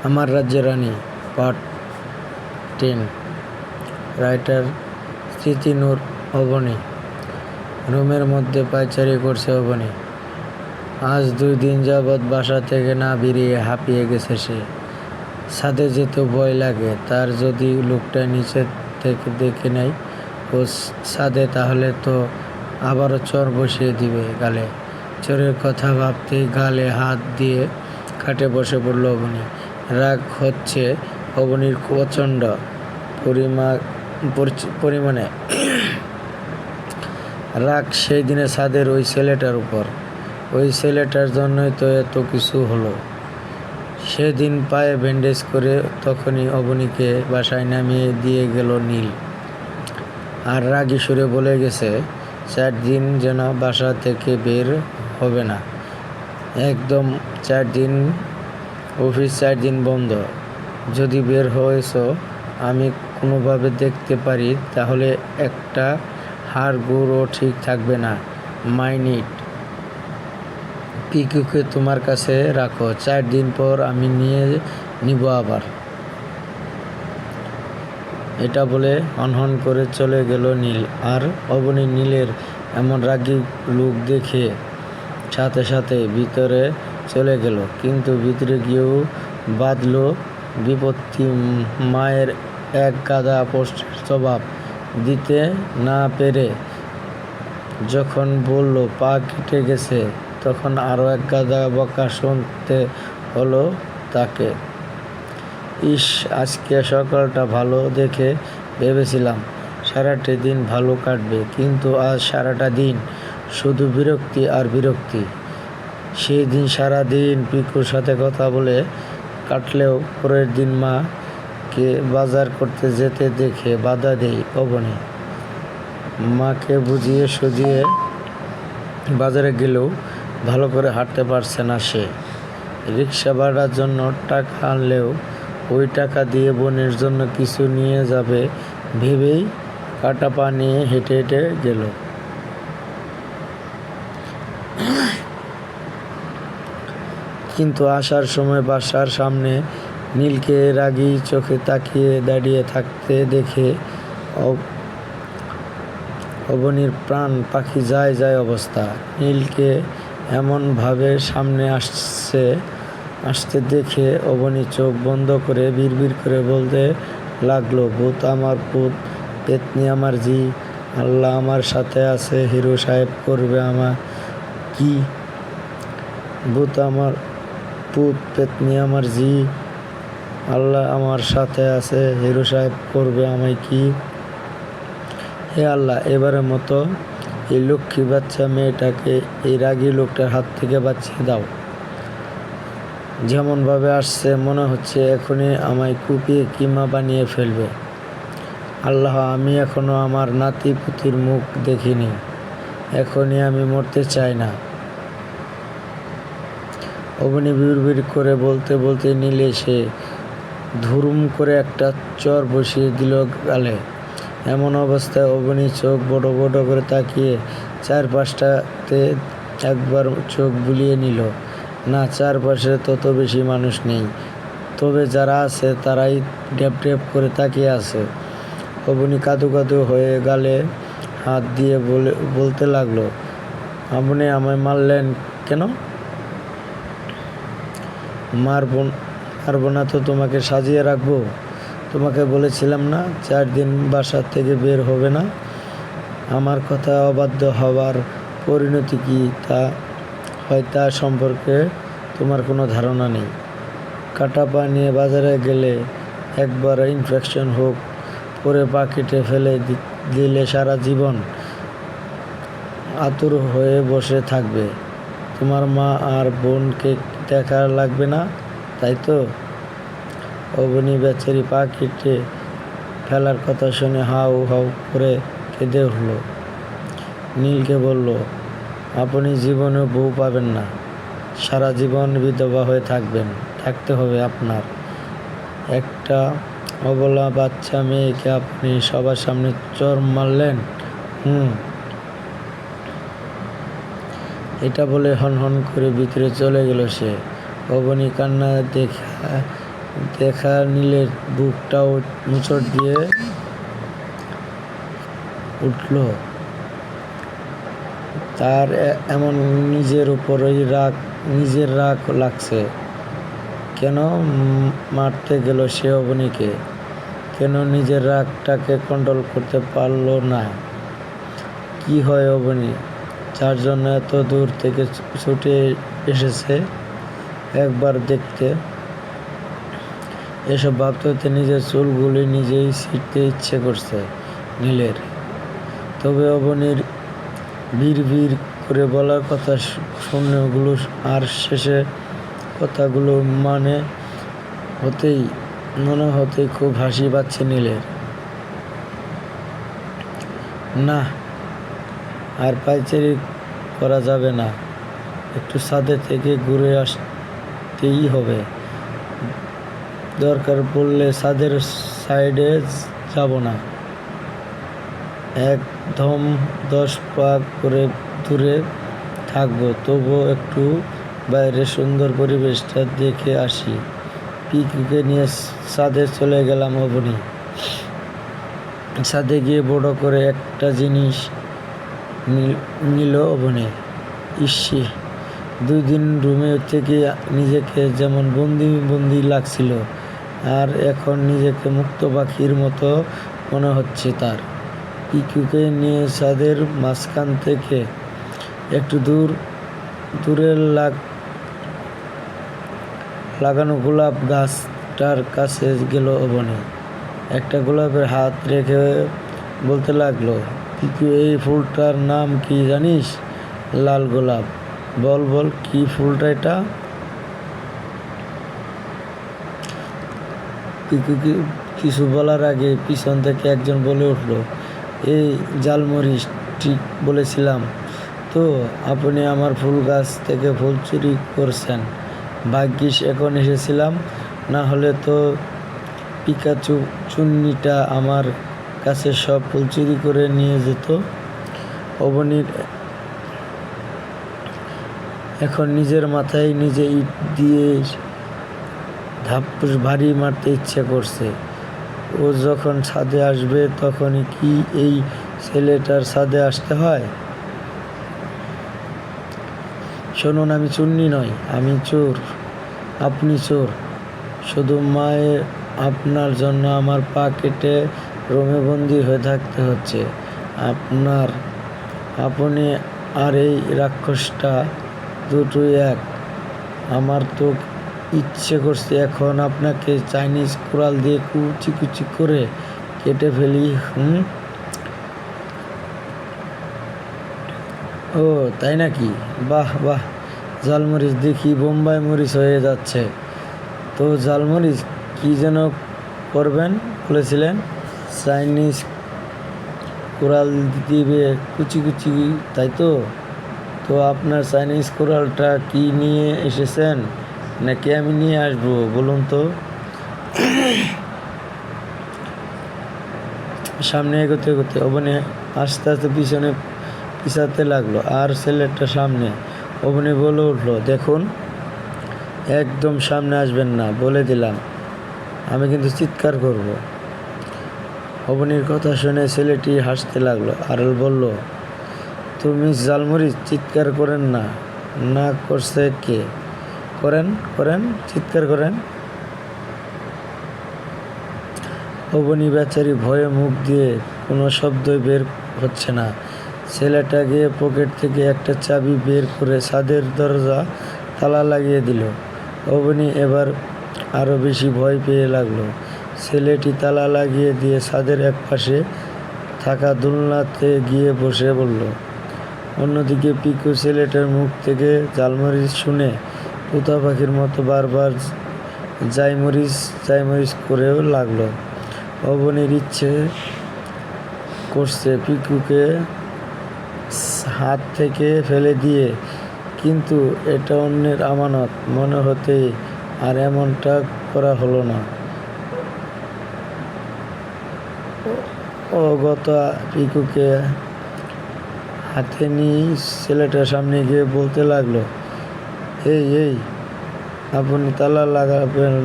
আমার রাজ্যের রানী part 10। Writer স্মৃতিনূর Abani. রুমের মধ্যে পায়চারি করছে অবনী। আজ 2 দিন যাবৎ বাসা থেকে না বেরিয়ে হাঁপিয়ে গেছে সে। ছাদে যেতে ভয় লাগে তার, যদি লোকটা নিচে থেকে দেখে নেয় ও ছাদে, তাহলে তো আবারও চর বসিয়ে দিবে গালে। চোরের কথা ভাবতেই গালে হাত দিয়ে খাটে বসে পড়ল অবনী। রাগ হচ্ছে অবনীর প্রচণ্ড পরিমাণে। রাগ সেই দিনে ছাদের ওই ছেলেটার উপর। ওই ছেলেটার জন্যই তো এত কিছু হলো। সেদিন পায়ে ব্যান্ডেজ করে তখনই অবনীকে বাসায় নামিয়ে দিয়ে গেল নীল। আর রাগী সুরে বলে গেছে 4 দিন যেন বাসা থেকে বের হবে না। একদম 4 দিন অফিস, 4 দিন বন্ধ। যদি বের হয়েছ আমি কোনোভাবে দেখতে পারি, তাহলে একটা হাড় গুঁড়ো ঠিক থাকবে না। মাইনিট পিকুকে তোমার কাছে রাখো, 4 দিন পর আমি নিয়ে নিব আবার। এটা বলে হনহন করে চলে গেল নীল। আর অবনী নীলের এমন রাগী লুক দেখে সাথে সাথে ভিতরে চলে গেল। কিন্তু ভিতরে গিয়েও বাঁধল বিপত্তি। মায়ের এক গাদা প্রশ্নের জবাব দিতে না পেরে যখন বলল পা কেটে গেছে, তখন আরও এক গাদা বকা শুনতে হলো তাকে। ইস, আজকে সকালটা ভালো দেখে ভেবেছিলাম সারাটা দিন ভালো কাটবে, কিন্তু আজ সারাটা দিন শুধু বিরক্তি আর বিরক্তি। সেই দিন সারা দিন পিকুর সাথে কথা বলে কাটলেও পরের দিন মাকে বাজার করতে যেতে দেখে বাধা দেয় অবনী। মাকে বুঝিয়ে সুঝিয়ে বাজারে গেলেও ভালো করে হাঁটতে পারছে না সে। রিক্সা ভাড়ার জন্য টাকা আনলেও ওই টাকা দিয়ে বোনের জন্য কিছু নিয়ে যাবে ভেবেই কাটা পা নিয়ে হেঁটে হেঁটে গেল। কিন্তু আসার সময় বাসার সামনে নীলকে রাগী চোখে তাকিয়ে দাঁড়িয়ে থাকতে দেখে অবনীর প্রাণ পাখি যায় যায় অবস্থা। নীলকে এমনভাবে সামনে আসতে দেখে অবনী চোখ বন্ধ করে বিড়বিড় করে বলতে লাগলো, ভূত আমার পুত, পেতনি আমার জি, আল্লাহ আমার সাথে আছে, হিরো সাহেব করবে আমার কি? ভূত আমার পুত, পেতনি আমার জি, আল্লাহ আমার সাথে আছে, হিরো সাহেব করবে আমায় কি? হে আল্লাহ, এবারের মতো এই লক্ষ্মী বাচ্চা মেয়েটাকে এই রাগী লোকটার হাত থেকে বাঁচিয়ে দাও। যেমনভাবে আসছে মনে হচ্ছে এখনই আমায় কুপিয়ে কিমা বানিয়ে ফেলবে। আল্লাহ, আমি এখনো আমার নাতি পুতির মুখ দেখিনি, এখনই আমি মরতে চাই না। অবনী বিড়বিড় করে বলতে বলতে নীল এসে ধুরুম করে একটা চর বসিয়ে দিল গালে। এমন অবস্থায় অবনী চোখ বড় বড় করে তাকিয়ে চারপাশটাতে একবার চোখ বুলিয়ে নিল। না, চারপাশে তত বেশি মানুষ নেই, তবে যারা আছে তারাই ড্যাপ ড্যাপ করে তাকিয়ে আছে। অবনী কাঁদু কাঁদু হয়ে গালে হাত দিয়ে বলতে লাগলো, আপনি আমায় মারলেন কেন? মারবো না তো তোমাকে সাজিয়ে রাখবো? তোমাকে বলেছিলাম না 4 দিন বাসা থেকে বের হবে না? আমার কথা অবাধ্য হওয়ার পরিণতি কি তা হয় তা সম্পর্কে তোমার কোনো ধারণা নেই। কাটা পা নিয়ে বাজারে গেলে একবার ইনফেকশন হোক, পরে পা কেটে ফেলে দিলে সারা জীবন আতুর হয়ে বসে থাকবে। তোমার মা আর বোনকে দেখা লাগবে না, তাই তো? অবনী বেচারি পা কেটে ফেলার কথা শুনে হাউ হাউ করে কেঁদে উঠল। নীলকে বলল, আপনি জীবনে বউ পাবেন না, সারা জীবন বিধবা হয়ে থাকতে হবে আপনার। একটা অবলা বাচ্চা মেয়েকে আপনি সবার সামনে চর মারলেন। এটা বলে হনহন করে ভিতরে চলে গেল সে। অবনী কান্না দেখা নীলের বুকটাও মুচড় দিয়ে উঠল। তার এমন নিজের উপরই নিজের রাগ লাগছে। কেন মারতে গেল সে অবনীকে? কেন নিজের রাগটাকে কন্ট্রোল করতে পারল না? কি হয় অবনী, যার জন্য এত দূর থেকে ছুটে এসেছে একবার দেখতে? এসব ভাবতে হতে নিজের চুলগুলি নিজেই ছিঁড়তে ইচ্ছে করছে নীলের। তবে অবনীর ভিড় করে বলার কথা শূন্যগুলো আর শেষে কথাগুলো মনে হতেই খুব হাসি পাচ্ছে নীলের। না, আর পায়চারি করা যাবে না। একটু ছাদে থেকে ঘুরে আসতেই হবে। দরকার পড়লে ছাদের সাইডে যাব না, একদম 10 পা করে দূরে থাকবো। তবুও একটু বাইরে সুন্দর পরিবেশটা দেখে আসি। পিকুকে নিয়ে ছাদে চলে গেলাম অবনী। ছাদে গিয়ে বড় করে একটা জিনিস নিল অবনী। ইসি, 2 দিন রুমে থেকে নিজেকে যেমন বন্দি লাগছিল, আর এখন নিজেকে মুক্ত পাখির মতো মনে হচ্ছে তার। পিকুকে নিয়ে ছাদের মাঝখান থেকে একটু দূরে লাগানো গোলাপ গাছটার কাছে গেল অবনী। একটা গোলাপের হাত রেখে বলতে লাগলো, পিকু, এই ফুলটার নাম কি জানিস? লাল গোলাপ। বল কি ফুলটা এটা? পিকু কিছু বলার আগে পিছন থেকে একজন বলে উঠল, এই জালমরিচ, ঠিক বলেছিলাম তো, আপনি আমার ফুল গাছ থেকে ফুল চুরি করছেন। ভাগ্যিস এখন এসেছিলাম, না হলে তো পিকাচু চুন্নিটা আমার কাছে সব ফুল চুরি করে নিয়ে যেত। অবনীর এখন নিজের মাথায় নিজে ইট দিয়ে ধাপ্পুস ভারী মারতে ইচ্ছে করছে। ও যখন ছাদে আসবে তখনই কি এই ছেলেটার ছাদে আসতে হয়? শুনুন, আমি চুন্নি নই, আমি চোর। আপনি চোর। শুধু মায়ের আপনার জন্য আমার পা কেটে রুমে বন্দি হয়ে থাকতে হচ্ছে। আপনি আর এই রাক্ষসটা দুটোই এক। আমার তো ইচ্ছে করছে এখন আপনাকে চাইনিজ কোরাল দিয়ে কুচি করে কেটে ফেলি। ও তাই নাকি? বাহ, জালমরিচ দেখি বোম্বাই মরিচ হয়ে যাচ্ছে। তো জালমরিচ কি যেন করবেন বলেছিলেন? চাইনিজ কোরাল দিবে কুচি, তাই তো? তো আপনার চাইনিজ কোরালটা কি নিয়ে এসেছেন, নাকি আমি নিয়ে আসবো বলুন তো? সামনে এগোতে অবনী আস্তে পিছাতে লাগলো, আর ছেলেটা সামনে। অবনী বলে উঠলো, দেখুন, একদম সামনে আসবেন না, বলে দিলাম। আমি কিন্তু চিৎকার করব। অবনীর কথা শুনে ছেলেটি হাসতে লাগলো আর বলল, তুমি জালমরিচ, চিৎকার করেন না। না করছে কে? করেন, চিৎকার করেন। অবনী বেচারি ভয়ে মুখ দিয়ে কোনো শব্দই বের হচ্ছে না। ছেলেটা গিয়ে পকেট থেকে একটা চাবি বের করে ছাদের দরজা তালা লাগিয়ে দিল। অবনী এবার আরও বেশি ভয় পেয়ে লাগলো। ছেলেটি তালা লাগিয়ে দিয়ে ছাদের একপাশে থাকা দোলনাতে গিয়ে বসে বলল। অন্যদিকে পিকু ছেলেটার মুখ থেকে জালমরিচ শুনে তোতা পাখির মতো বারবার জাইমরিচ করেও লাগলো। অবনীর ইচ্ছে করছে পিকুকে হাত থেকে ফেলে দিয়ে, কিন্তু এটা অন্যের আমানত মনে হতেই আর এমনটা করা হলো না। অগত পিকুকে হাতে নিয়ে ছেলেটার সামনে গিয়ে বলতে লাগলো, এই আপনি তালা লাগাবেন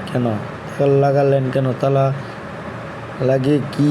কেন? তালা লাগালেন কেন? তালা লাগিয়ে কি